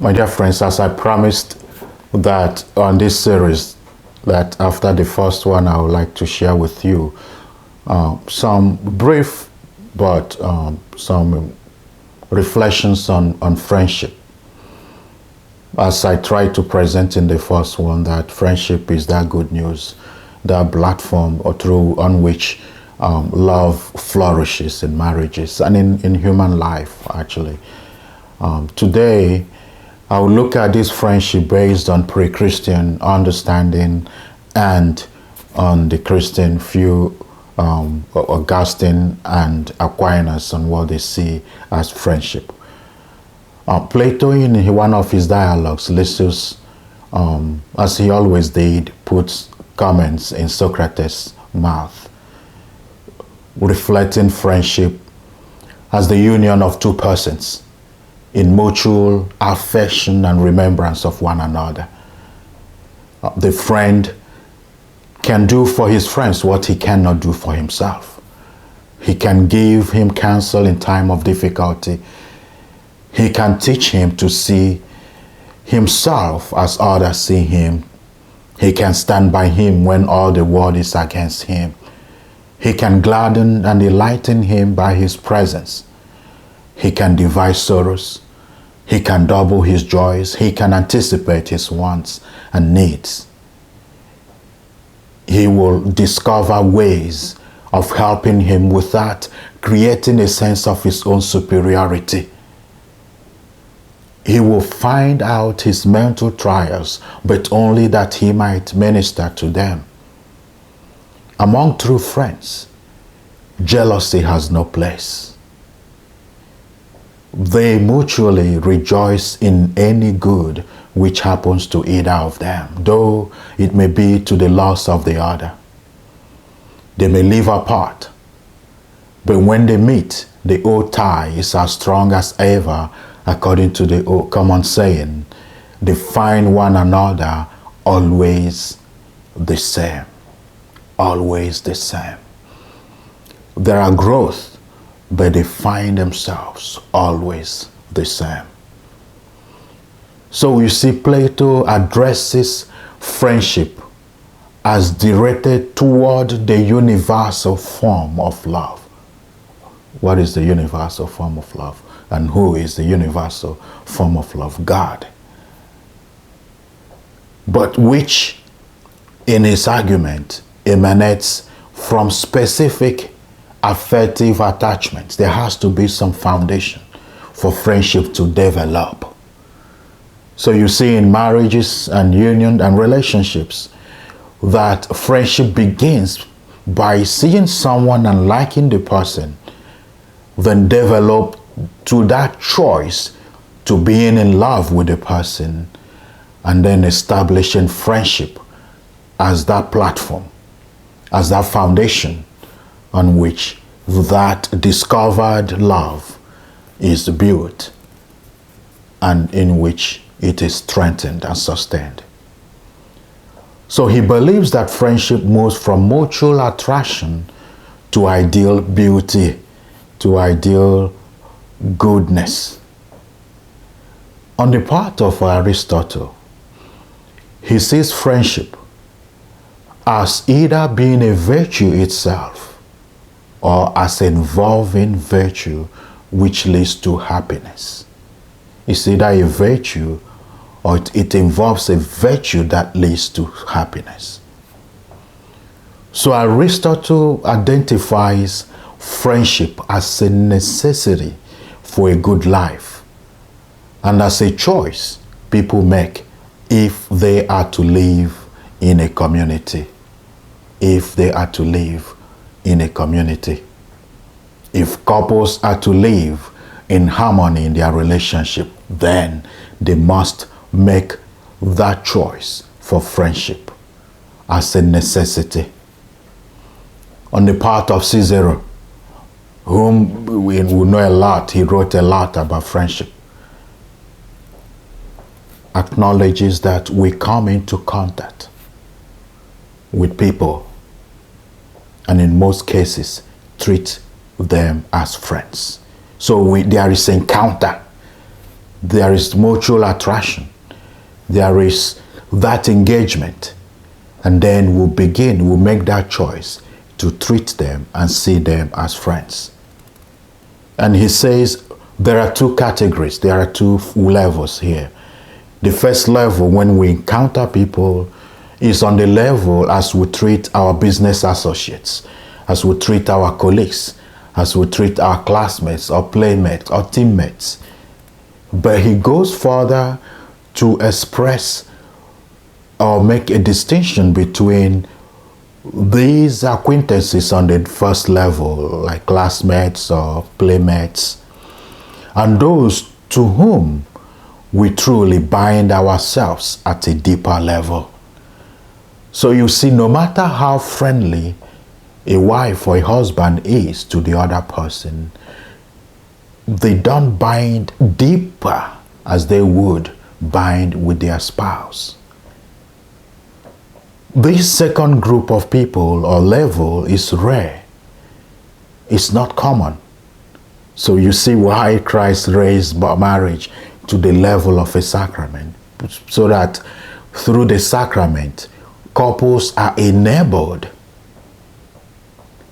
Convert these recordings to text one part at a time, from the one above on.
My dear friends, as I promised that on this series, that after the first one, I would like to share with you some brief but some reflections on friendship. As I tried to present in the first one, that friendship is that good news, that platform or through on which love flourishes in marriages and in human life, actually. Today, I will look at this friendship based on pre-Christian understanding and on the Christian view, Augustine and Aquinas, on what they see as friendship. Plato, in one of his dialogues, Lysias, as he always did, puts comments in Socrates' mouth, reflecting friendship as the union of two persons in mutual affection and remembrance of one another. The friend can do for his friends what he cannot do for himself. He can give him counsel in time of difficulty. He can teach him to see himself as others see him. He can stand by him when all the world is against him. He can gladden and enlighten him by his presence. He can divide sorrows. He can double his joys. He can anticipate his wants and needs. He will discover ways of helping him without creating a sense of his own superiority. He will find out his mental trials, but only that he might minister to them. Among true friends, jealousy has no place. They mutually rejoice in any good which happens to either of them, though it may be to the loss of the other. They may live apart, but when they meet, the old tie is as strong as ever, according to the old common saying, they find one another always the same. Always the same. There are growth, but they find themselves always the same. So you see, Plato addresses friendship as directed toward the universal form of love. What is the universal form of love? And who is the universal form of love? God. But which, in his argument, emanates from specific affective attachments. There has to be some foundation for friendship to develop. So you see in marriages and union and relationships that friendship begins by seeing someone and liking the person, then develop to that choice to being in love with the person, and then establishing friendship as that platform, as that foundation on which that discovered love is built and in which it is strengthened and sustained. So he believes that friendship moves from mutual attraction to ideal beauty, to ideal goodness. On the part of Aristotle, he sees friendship as either being a virtue itself or as involving virtue which leads to happiness. It's either a virtue or it involves a virtue that leads to happiness. So Aristotle identifies friendship as a necessity for a good life and as a choice people make if they are to live in a community. If they are to live in a community. If couples are to live in harmony in their relationship, then they must make that choice for friendship as a necessity. On the part of Cicero, whom we know a lot, he wrote a lot about friendship, acknowledges that we come into contact with people and in most cases treat them as friends. So there is encounter there is mutual attraction, there is that engagement, and then we'll make that choice to treat them and see them as friends. And he says there are two categories, there are two levels here. The first level, when we encounter people, is on the level as we treat our business associates, as we treat our colleagues, as we treat our classmates or playmates or teammates. But he goes further to express or make a distinction between these acquaintances on the first level, like classmates or playmates, and those to whom we truly bind ourselves at a deeper level. So you see, no matter how friendly a wife or a husband is to the other person, they don't bind deeper as they would bind with their spouse. This second group of people or level is rare. It's not common. So you see why Christ raised marriage to the level of a sacrament, so that through the sacrament, couples are enabled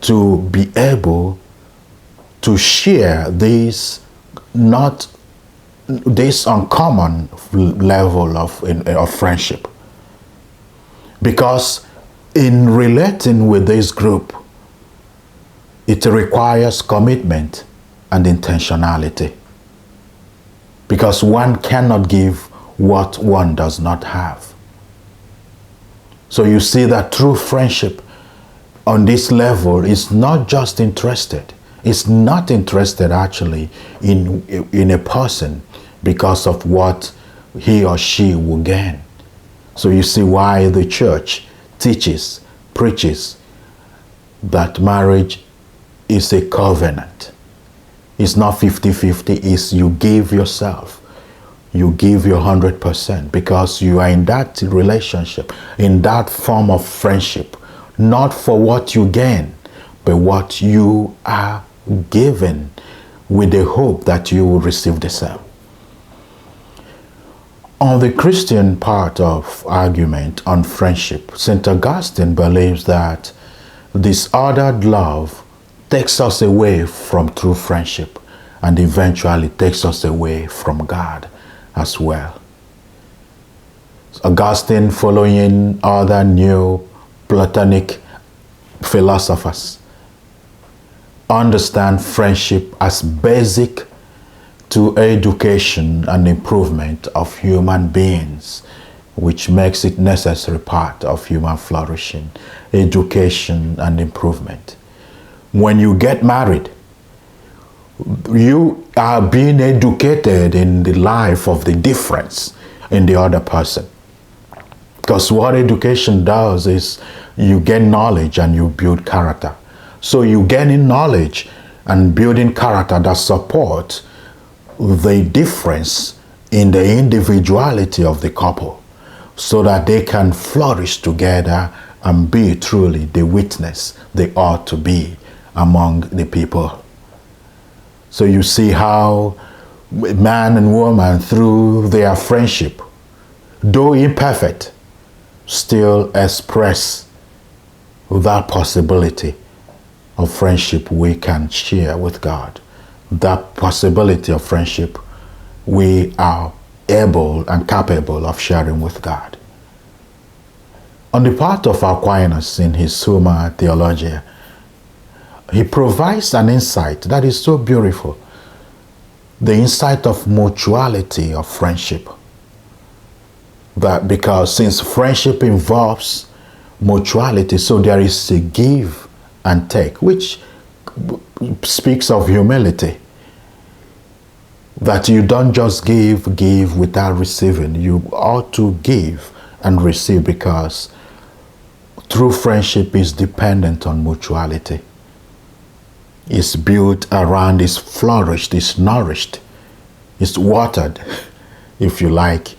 to be able to share this uncommon level of friendship. Because in relating with this group, it requires commitment and intentionality. Because one cannot give what one does not have. So you see that true friendship on this level is not just interested. It's not interested actually in a person because of what he or she will gain. So you see why the church teaches, preaches that marriage is a covenant. It's not 50-50, it's you give yourself. You give your 100% because you are in that relationship, in that form of friendship, not for what you gain, but what you are given with the hope that you will receive the same. On the Christian part of argument on friendship, St. Augustine believes that disordered love takes us away from true friendship and eventually takes us away from God as well. Augustine, following other new Platonic philosophers, understand friendship as basic to education and improvement of human beings, which makes it necessary part of human flourishing, education and improvement. When you get married, you are being educated in the life of the difference in the other person. Because what education does is you gain knowledge and you build character. So you gaining knowledge and building character that support the difference in the individuality of the couple so that they can flourish together and be truly the witness they ought to be among the people. So you see how man and woman, through their friendship, though imperfect, still express that possibility of friendship we can share with God. That possibility of friendship we are able and capable of sharing with God. On the part of Aquinas in his Summa Theologia, he provides an insight that is so beautiful. The insight of mutuality of friendship. That because since friendship involves mutuality, so there is a give and take, which speaks of humility. That you don't just give without receiving. You ought to give and receive because true friendship is dependent on mutuality. It's built around, it's flourished, it's nourished, it's watered, if you like,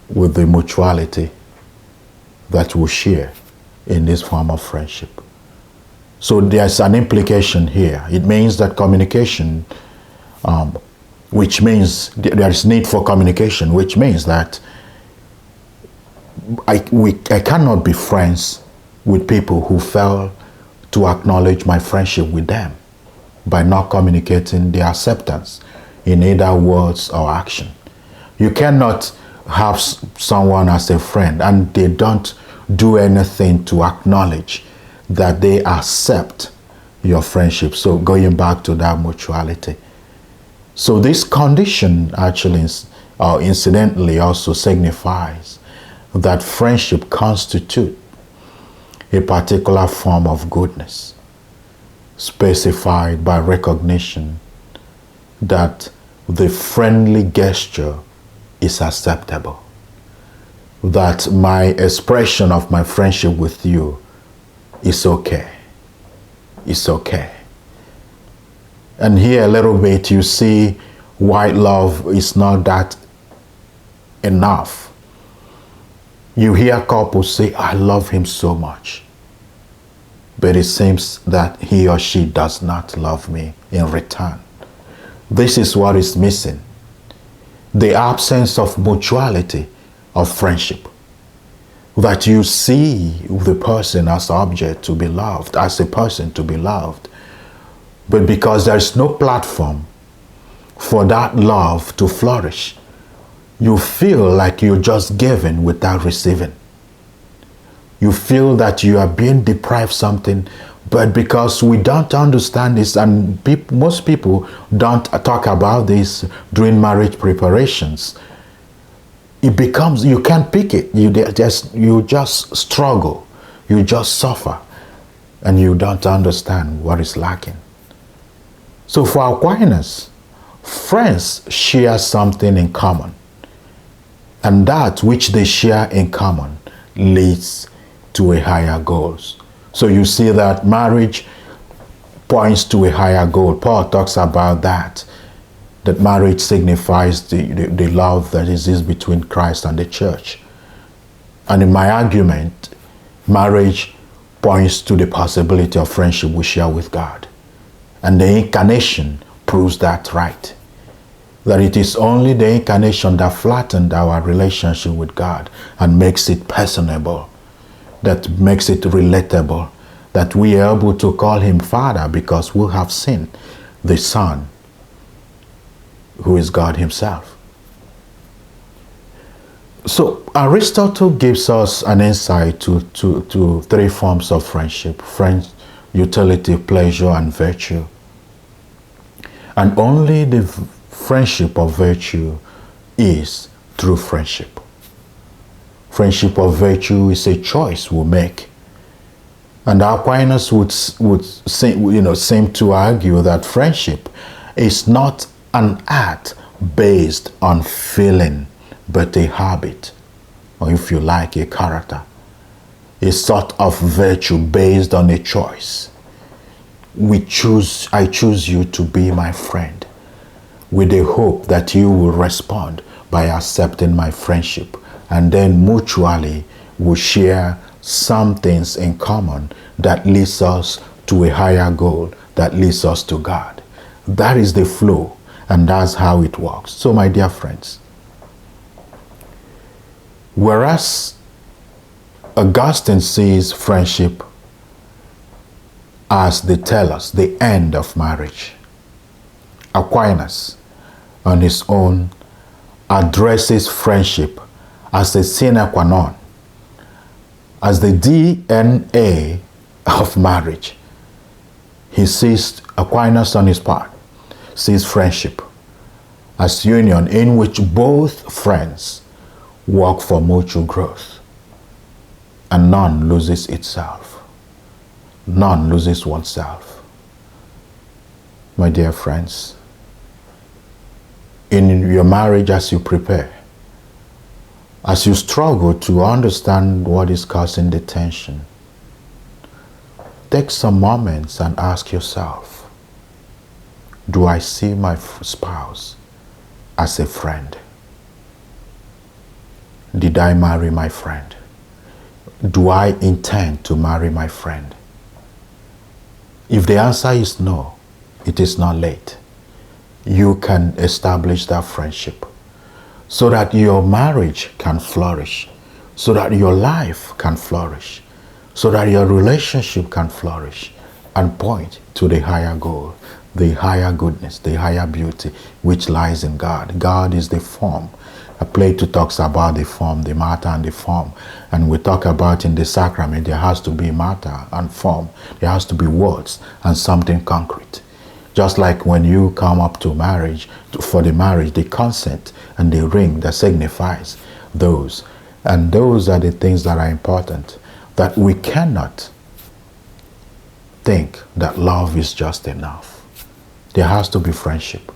with the mutuality that we share in this form of friendship. So there's an implication here. It means that communication which means there is need for communication, which means that I cannot be friends with people who fail to acknowledge my friendship with them by not communicating their acceptance in either words or action. You cannot have someone as a friend and they don't do anything to acknowledge that they accept your friendship. So going back to that mutuality. So this condition actually, or incidentally, also signifies that friendship constitutes a particular form of goodness, specified by recognition that the friendly gesture is acceptable, that my expression of my friendship with you is okay. It's okay. And here a little bit you see why love is not that enough. You hear couples say, I love him so much. But it seems that he or she does not love me in return. This is what is missing. The absence of mutuality of friendship. That you see the person as object to be loved, as a person to be loved. But because there is no platform for that love to flourish, you feel like you're just giving without receiving. You feel that you are being deprived something, but because we don't understand this, and most people don't talk about this during marriage preparations, it becomes, you can't pick it. You just struggle. You just suffer. And you don't understand what is lacking. So for Aquinas, friends share something in common. And that which they share in common leads to a higher goal. So you see that marriage points to a higher goal. Paul talks about that marriage signifies the love that exists between Christ and the church. And in my argument, marriage points to the possibility of friendship we share with God. And the incarnation proves that right. That it is only the incarnation that flattened our relationship with God and makes it personable, that makes it relatable, that we are able to call him Father because we have seen the Son, who is God himself. So Aristotle gives us an insight to three forms of friendship: utility, pleasure, and virtue. And only the friendship of virtue is true friendship. Friendship of virtue is a choice we make. And Aquinas would seem to argue that friendship is not an act based on feeling, but a habit, or if you like, a character, a sort of virtue based on a choice. I choose you to be my friend, with the hope that you will respond by accepting my friendship, and then mutually we share some things in common that leads us to a higher goal, that leads us to God. That is the flow, and that's how it works. So my dear friends, whereas Augustine sees friendship as the telos, the end of marriage, Aquinas, on his own, addresses friendship as a sine qua non, as the DNA of marriage. He sees, Aquinas on his part, sees friendship as union in which both friends work for mutual growth, and none loses itself. None loses oneself. My dear friends, in your marriage, as you prepare, as you struggle to understand what is causing the tension, take some moments and ask yourself, do I see my spouse as a friend? Did I marry my friend? Do I intend to marry my friend? If the answer is no, it is not late. you can establish that friendship so that your marriage can flourish, so that your life can flourish, so that your relationship can flourish and point to the higher goal, the higher goodness, the higher beauty which lies in God. God is the form. Plato talks about the form, the matter and the form. And we talk about in the sacrament, there has to be matter and form. There has to be words and something concrete. Just like when you come up to marriage, for the marriage, the consent and the ring that signifies those. And those are the things that are important, that we cannot think that love is just enough. There has to be friendship.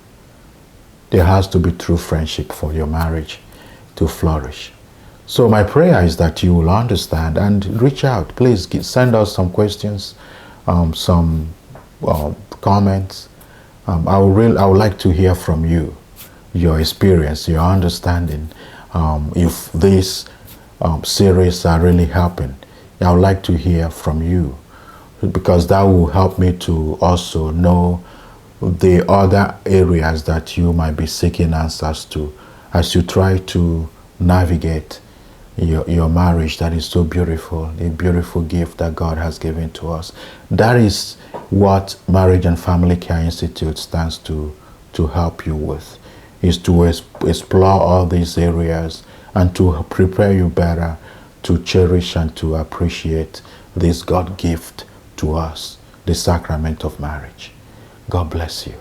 There has to be true friendship for your marriage to flourish. So my prayer is that you will understand and reach out. Please send us some questions, some comments. I would like to hear from you, your experience, your understanding. If this series are really helping, I would like to hear from you, because that will help me to also know the other areas that you might be seeking answers to as you try to navigate your marriage that is so beautiful, a beautiful gift that God has given to us. That is what Marriage and Family Care Institute stands to help you with, is to explore all these areas and to prepare you better to cherish and to appreciate this God gift to us, the sacrament of marriage. God bless you.